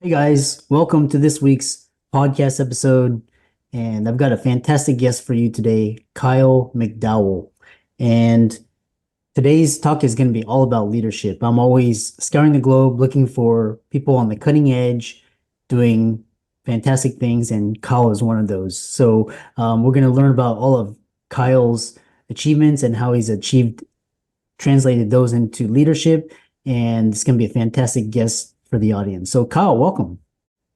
Hey guys, welcome to this week's podcast episode. And I've got a fantastic guest for you today, Kyle McDowell. And today's talk is going to be all about leadership. I'm always scouring the globe looking for people on the cutting edge doing fantastic things, and Kyle is one of those. We're going to learn about all of Kyle's achievements and how he's translated those into leadership. And it's going to be a fantastic guest for the audience. So, Kyle, welcome.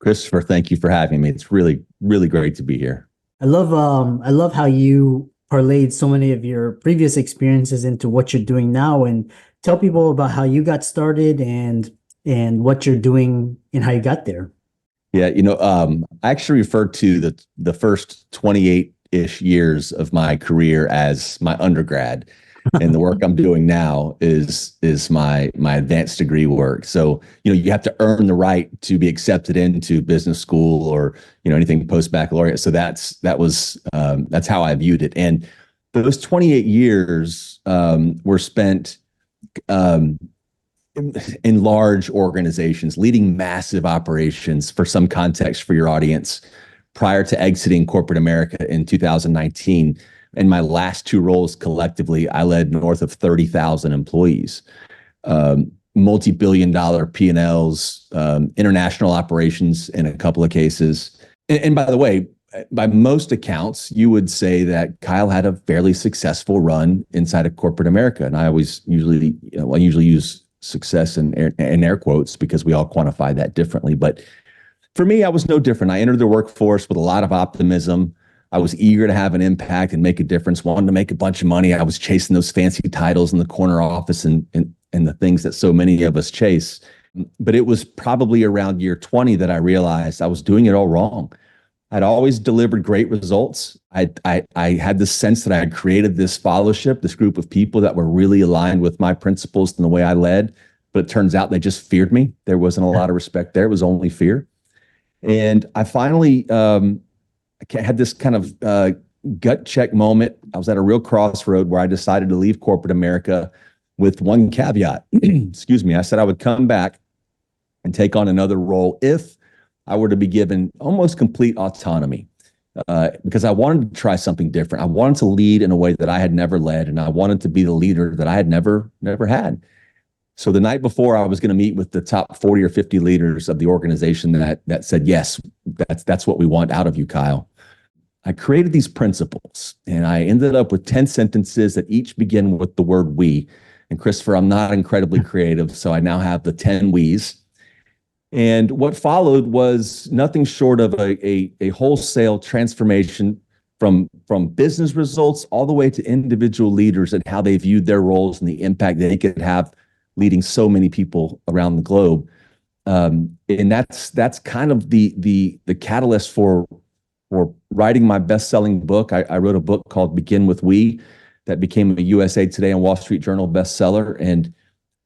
Christopher, thank you for having me. It's really, really great to be here. I love how you parlayed so many of your previous experiences into what you're doing now, and tell people about how you got started and what you're doing and how you got there. Yeah, I actually refer to the first 28-ish years of my career as my undergrad. And the work I'm doing now is my advanced degree work. So, you have to earn the right to be accepted into business school or, anything post-baccalaureate. So that's how I viewed it. And those 28 years were spent in large organizations, leading massive operations. For some context for your audience, prior to exiting corporate America in 2019, in my last two roles collectively, I led north of 30,000 employees, multi-billion dollar P&Ls, international operations in a couple of cases. And by the way, by most accounts, you would say that Kyle had a fairly successful run inside of corporate America. And I usually use success in air quotes because we all quantify that differently. But for me, I was no different. I entered the workforce with a lot of optimism. I was eager to have an impact and make a difference, wanted to make a bunch of money. I was chasing those fancy titles in the corner office and the things that so many of us chase. But it was probably around year 20 that I realized I was doing it all wrong. I'd always delivered great results. I had this sense that I had created this fellowship, this group of people that were really aligned with my principles and the way I led. But it turns out they just feared me. There wasn't a lot of respect there. It was only fear. And I finally I had this kind of gut check moment. I was at a real crossroad where I decided to leave corporate America with one caveat. Excuse me. I said I would come back and take on another role if I were to be given almost complete autonomy, because I wanted to try something different. I wanted to lead in a way that I had never led, and I wanted to be the leader that I had never had. So the night before, I was going to meet with the top 40 or 50 leaders of the organization that said, yes, that's what we want out of you, Kyle. I created these principles, and I ended up with 10 sentences that each begin with the word we. And Christopher, I'm not incredibly creative, so I now have the 10 we's. And what followed was nothing short of a wholesale transformation from business results all the way to individual leaders and how they viewed their roles and the impact they could have leading so many people around the globe. And that's kind of the catalyst for writing my best-selling book. I wrote a book called Begin with We that became a USA Today and Wall Street Journal bestseller. And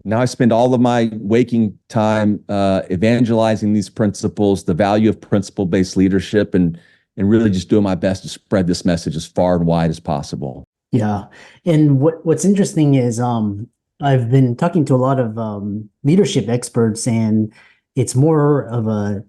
now I spend all of my waking time evangelizing these principles, the value of principle-based leadership, and really just doing my best to spread this message as far and wide as possible. Yeah. And what's interesting is I've been talking to a lot of leadership experts, and it's more of a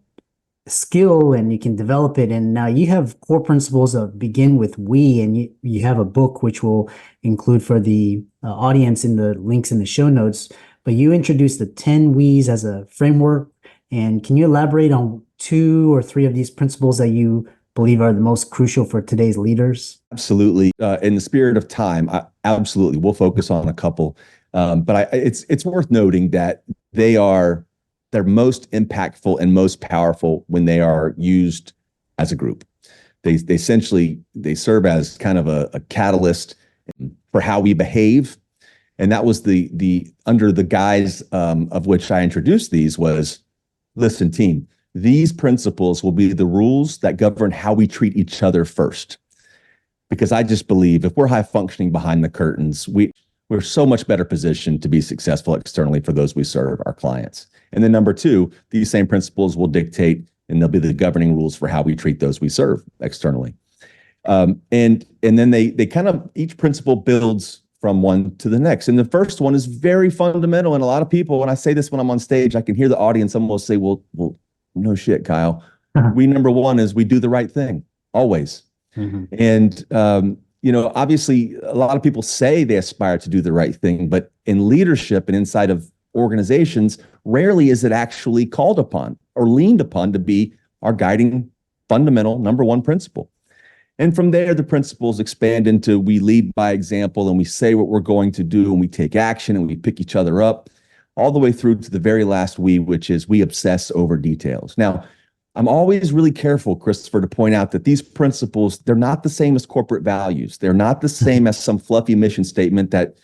skill and you can develop it. And now you have core principles of begin with we, and you have a book which we'll include for the audience in the links in the show notes. But you introduced the 10 we's as a framework. And can you elaborate on two or three of these principles that you believe are the most crucial for today's leaders? Absolutely. In the spirit of time, absolutely. We'll focus on a couple. But it's worth noting that they're most impactful and most powerful when they are used as a group. They essentially serve as kind of a catalyst for how we behave. And that was the under the guise of which I introduced these was, listen, team, these principles will be the rules that govern how we treat each other first. Because I just believe if we're high functioning behind the curtains, we're so much better positioned to be successful externally for those we serve, our clients. And then number two, these same principles will dictate and they'll be the governing rules for how we treat those we serve externally. And then they kind of, each principle builds from one to the next. And the first one is very fundamental. And a lot of people, when I say this when I'm on stage, I can hear the audience almost say, well, no shit, Kyle. We number one is we do the right thing always. Mhm. And, obviously a lot of people say they aspire to do the right thing, but in leadership and inside of organizations, rarely is it actually called upon or leaned upon to be our guiding fundamental number one principle. And from there, the principles expand into we lead by example and we say what we're going to do and we take action and we pick each other up all the way through to the very last we, which is we obsess over details. Now, I'm always really careful, Christopher, to point out that these principles, they're not the same as corporate values. They're not the same as some fluffy mission statement that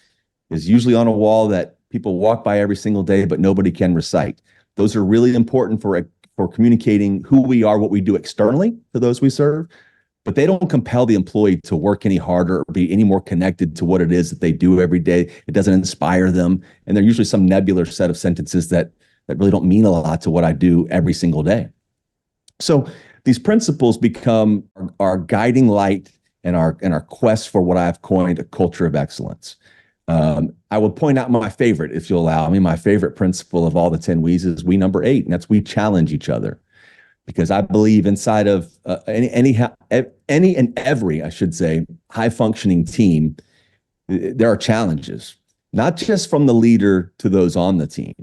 is usually on a wall that people walk by every single day, but nobody can recite. Those are really important for communicating who we are, what we do externally to those we serve, but they don't compel the employee to work any harder or be any more connected to what it is that they do every day. It doesn't inspire them. And they're usually some nebular set of sentences that really don't mean a lot to what I do every single day. So these principles become our guiding light and our quest for what I've coined a culture of excellence. I will point out my favorite, if you'll allow me. My favorite principle of all the 10 We's is we number 8, and that's we challenge each other. Because I believe inside of any and every, I should say, high functioning team, there are challenges, not just from the leader to those on the team,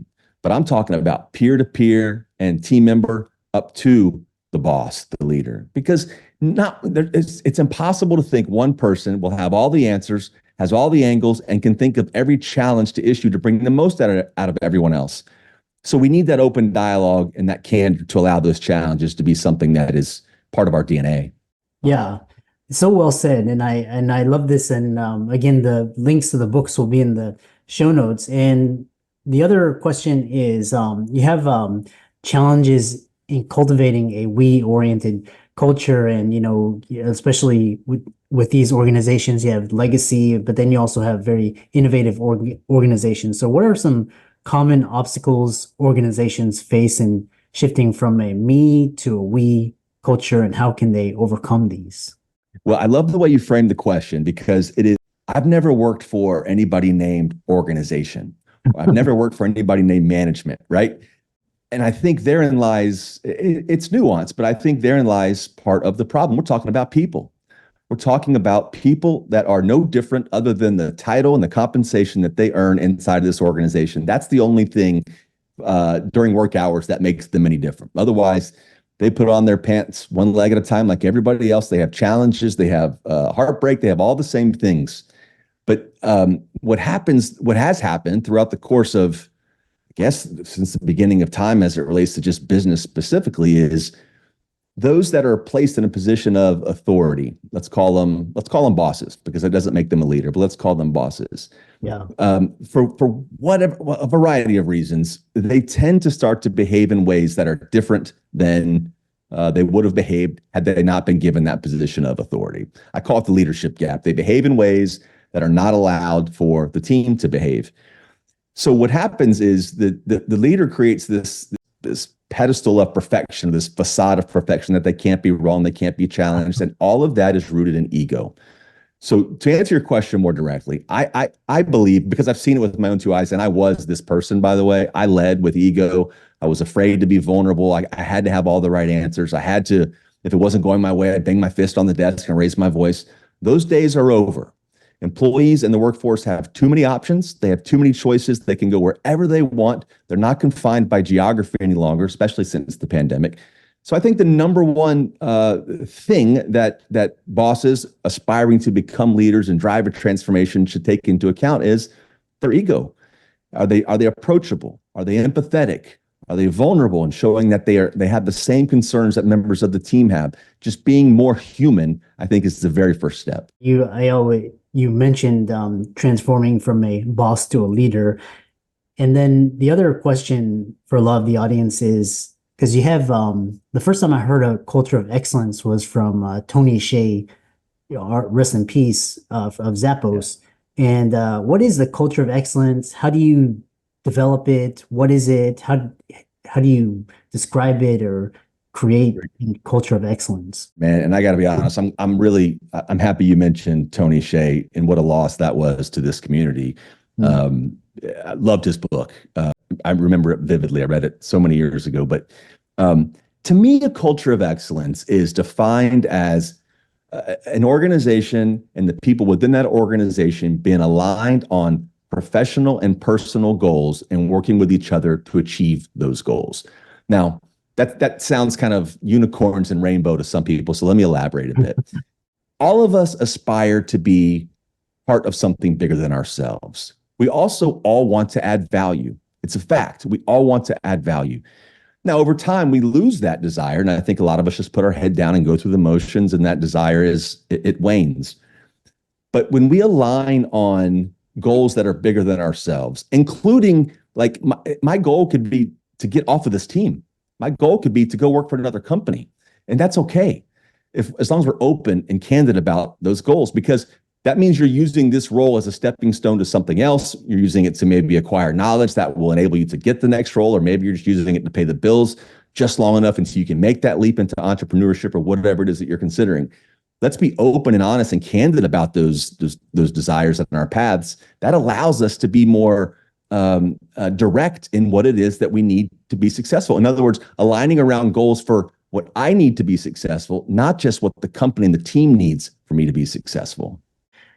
but I'm talking about peer to peer and team member up to the boss, the leader, because it's impossible to think one person will have all the answers, has all the angles, and can think of every challenge to issue to bring the most out of everyone else. So we need that open dialogue and that candor to allow those challenges to be something that is part of our DNA. Yeah, so well said, and I love this. And again, the links to the books will be in the show notes. And the other question is, you have challenges in cultivating a we-oriented culture, and especially with these organizations, you have legacy, but then you also have very innovative organizations. So, what are some common obstacles organizations face in shifting from a me to a we culture, and how can they overcome these? Well, I love the way you framed the question because it is, I've never worked for anybody named organization. I've never worked for anybody named management, right? And I think therein lies, it's nuanced, but I think therein lies part of the problem. We're talking about people. We're talking about people that are no different other than the title and the compensation that they earn inside of this organization. That's the only thing during work hours that makes them any different. Otherwise, they put on their pants one leg at a time like everybody else. They have challenges, they have heartbreak, they have all the same things. But what has happened throughout the course of, I guess, since the beginning of time as it relates to just business specifically, is those that are placed in a position of authority, let's call them bosses, because that doesn't make them a leader, but let's call them bosses. Yeah. For whatever, a variety of reasons, they tend to start to behave in ways that are different than they would have behaved had they not been given that position of authority. I call it the leadership gap. They behave in ways that are not allowed for the team to behave. So what happens is the leader creates this pedestal of perfection, this facade of perfection that they can't be wrong, they can't be challenged, and all of that is rooted in ego. So to answer your question more directly, I believe, because I've seen it with my own two eyes, and I was this person, by the way. I led with ego. I was afraid to be vulnerable. I had to have all the right answers. I had to, if it wasn't going my way, I'd bang my fist on the desk and raise my voice. Those days are over. Employees in the workforce have too many options. They have too many choices. They can go wherever they want. They're not confined by geography any longer, especially since the pandemic. So I think the number one thing that bosses aspiring to become leaders and drive a transformation should take into account is their ego. Are they approachable? Are they empathetic? Are they vulnerable and showing that they have the same concerns that members of the team have? Just being more human, I think, is the very first step. You mentioned transforming from a boss to a leader. And then the other question for a lot of the audience is, because you have the first time I heard a culture of excellence was from Tony Hsieh, rest in peace, of Zappos. And what is the culture of excellence? How do you develop it? What is it? How do you describe it or create a culture of excellence? Man, and I got to be honest, I'm happy you mentioned Tony Hsieh and what a loss that was to this community. I loved his book. I remember it vividly. I read it so many years ago, but To me, a culture of excellence is defined as an organization and the people within that organization being aligned on professional and personal goals and working with each other to achieve those goals. Now, that sounds kind of unicorns and rainbow to some people, so let me elaborate a bit. All of us aspire to be part of something bigger than ourselves. We also all want to add value. It's a fact. We all want to add value. Now, over time, we lose that desire. And I think a lot of us just put our head down and go through the motions, and that desire it wanes. But when we align on goals that are bigger than ourselves, including like my goal could be to get off of this team. My goal could be to go work for another company. And that's okay. As long as we're open and candid about those goals, because that means you're using this role as a stepping stone to something else. You're using it to maybe acquire knowledge that will enable you to get the next role, or maybe you're just using it to pay the bills just long enough until you can make that leap into entrepreneurship or whatever it is that you're considering. Let's be open and honest and candid about those desires and our paths. That allows us to be more direct in what it is that we need to be successful. In other words, aligning around goals for what I need to be successful, not just what the company and the team needs for me to be successful.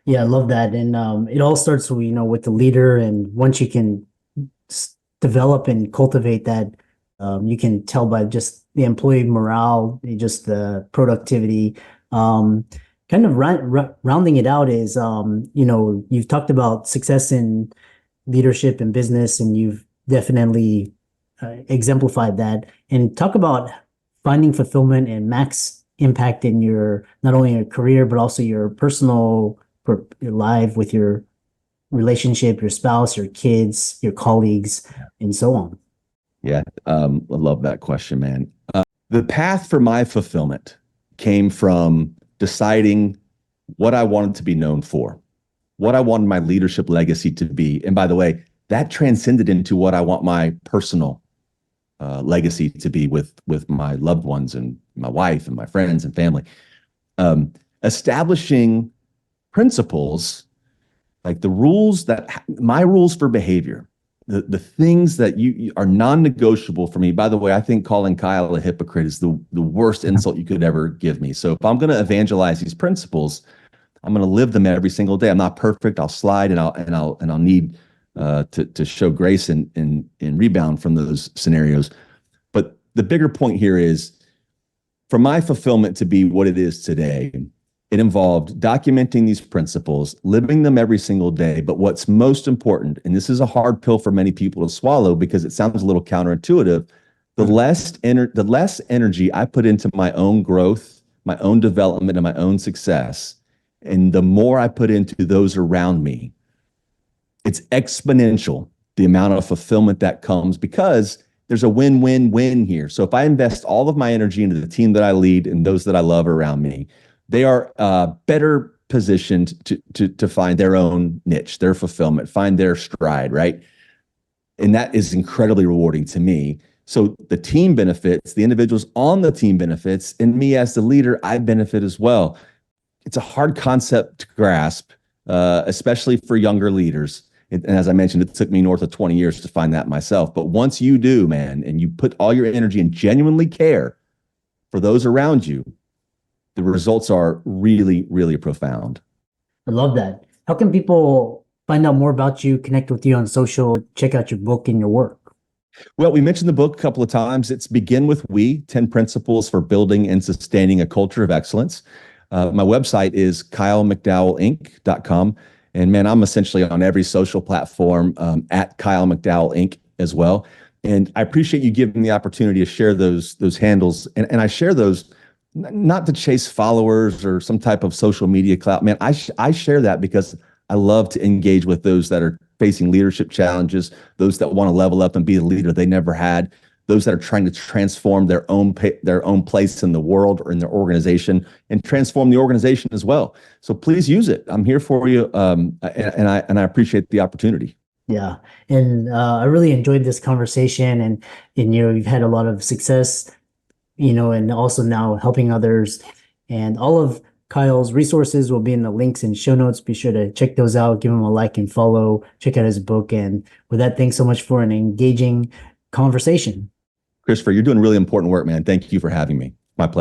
Yeah, I love that. And it all starts with, with the leader. And once you can develop and cultivate that, you can tell by just the employee morale, just the productivity. Kind of rounding it out is, you've talked about success in leadership and business, and you've definitely exemplified that. And talk about finding fulfillment and max impact in not only your career, but also your personal your life with your relationship, your spouse, your kids, your colleagues, and so on. Yeah, I love that question, man. The path for my fulfillment came from deciding what I wanted to be known for, what I wanted my leadership legacy to be. And by the way, that transcended into what I want my personal legacy to be with my loved ones and my wife and my friends and family. Establishing principles, like my rules for behavior, the things that you are non-negotiable for me. By the way, I think calling Kyle a hypocrite is the worst insult you could ever give me. So if I'm going to evangelize these principles, I'm going to live them every single day. I'm not perfect. I'll slide and I'll need to show grace and rebound from those scenarios. But the bigger point here is, for my fulfillment to be what it is today, it involved documenting these principles, living them every single day. But what's most important, and this is a hard pill for many people to swallow because it sounds a little counterintuitive, the less energy I put into my own growth, my own development, and my own success, and the more I put into those around me, it's exponential, the amount of fulfillment that comes, because there's a win-win-win here. So if I invest all of my energy into the team that I lead and those that I love around me, they are better positioned to find their own niche, their fulfillment, find their stride, right? And that is incredibly rewarding to me. So the team benefits, the individuals on the team benefits, and me as the leader, I benefit as well. It's a hard concept to grasp, especially for younger leaders. And as I mentioned, it took me north of 20 years to find that myself. But once you do, man, and you put all your energy and genuinely care for those around you, the results are really, really profound. I love that. How can people find out more about you, connect with you on social, check out your book and your work? Well, we mentioned the book a couple of times. It's Begin with We, 10 Principles for Building and Sustaining a Culture of Excellence. My website is kylemcdowellinc.com. And man, I'm essentially on every social platform at Kyle McDowell Inc. as well. And I appreciate you giving me the opportunity to share those handles. And I share those not to chase followers or some type of social media clout. Man, I share that because I love to engage with those that are facing leadership challenges, those that want to level up and be the leader they never had, those that are trying to transform their own place in the world or in their organization and transform the organization as well. So please use it. I'm here for you, and I appreciate the opportunity. Yeah, and I really enjoyed this conversation, and you've had a lot of success, and also now helping others. And all of Kyle's resources will be in the links and show notes. Be sure to check those out, give him a like and follow, check out his book. And with that, thanks so much for an engaging conversation. Christopher, you're doing really important work, man. Thank you for having me. My pleasure.